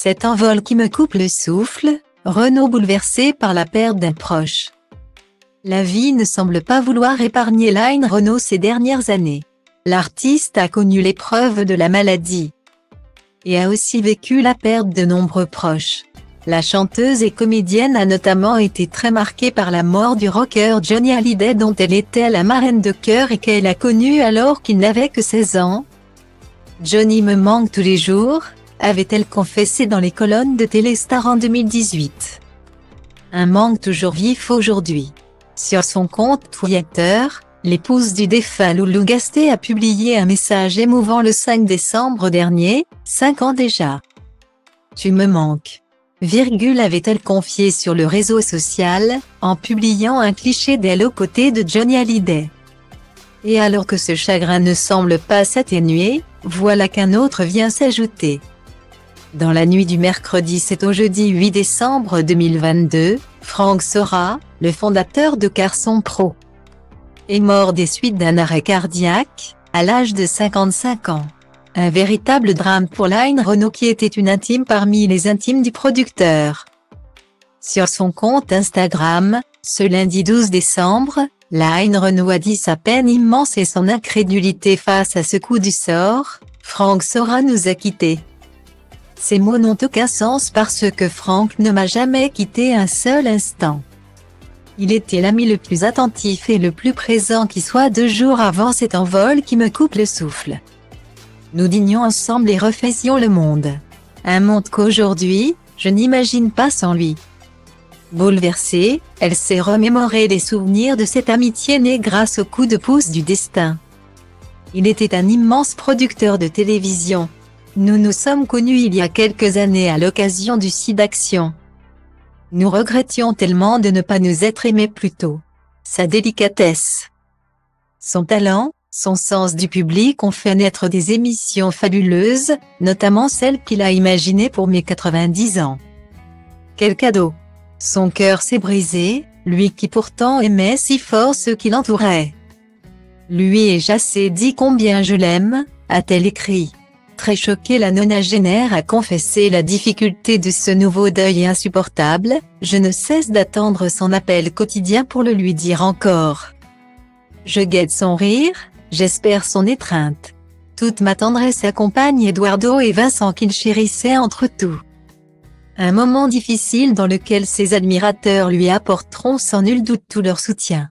Cet envol qui me coupe le souffle, Renaud bouleversé par la perte d'un proche. La vie ne semble pas vouloir épargner Line Renaud ces dernières années. L'artiste a connu l'épreuve de la maladie et a aussi vécu la perte de nombreux proches. La chanteuse et comédienne a notamment été très marquée par la mort du rocker Johnny Hallyday dont elle était la marraine de cœur et qu'elle a connu alors qu'il n'avait que 16 ans. « Johnny me manque tous les jours », avait-elle confessé dans les colonnes de Téléstar en 2018. Un manque toujours vif aujourd'hui. Sur son compte Twitter, l'épouse du défunt Loulou Gasté a publié un message émouvant le 5 décembre dernier, 5 ans déjà. « Tu me manques », avait-elle confié sur le réseau social, en publiant un cliché d'elle aux côtés de Johnny Hallyday. Et alors que ce chagrin ne semble pas s'atténuer, voilà qu'un autre vient s'ajouter. Dans la nuit du mercredi 7 au jeudi 8 décembre 2022, Franck Sora, le fondateur de Carson Pro, est mort des suites d'un arrêt cardiaque, à l'âge de 55 ans. Un véritable drame pour Line Renaud qui était une intime parmi les intimes du producteur. Sur son compte Instagram, ce lundi 12 décembre, Line Renaud a dit sa peine immense et son incrédulité face à ce coup du sort. Franck Sora nous a quittés. Ces mots n'ont aucun sens parce que Franck ne m'a jamais quitté un seul instant. Il était l'ami le plus attentif et le plus présent qui soit 2 jours avant cet envol qui me coupe le souffle. Nous dînions ensemble et refaisions le monde. Un monde qu'aujourd'hui, je n'imagine pas sans lui. Bouleversée, elle s'est remémoré les souvenirs de cette amitié née grâce au coup de pouce du destin. Il était un immense producteur de télévision. Nous nous sommes connus il y a quelques années à l'occasion du SIDAction. Nous regrettions tellement de ne pas nous être aimés plus tôt. Sa délicatesse, son talent, son sens du public ont fait naître des émissions fabuleuses, notamment celle qu'il a imaginée pour mes 90 ans. Quel cadeau! Son cœur s'est brisé, lui qui pourtant aimait si fort ceux qui l'entouraient. Lui et Jacé dit combien je l'aime, a-t-elle écrit. Très choquée, la nonagénaire a confessé la difficulté de ce nouveau deuil insupportable. Je ne cesse d'attendre son appel quotidien pour le lui dire encore. Je guette son rire, j'espère son étreinte. Toute ma tendresse accompagne Eduardo et Vincent qu'il chérissait entre tout. Un moment difficile dans lequel ses admirateurs lui apporteront sans nul doute tout leur soutien.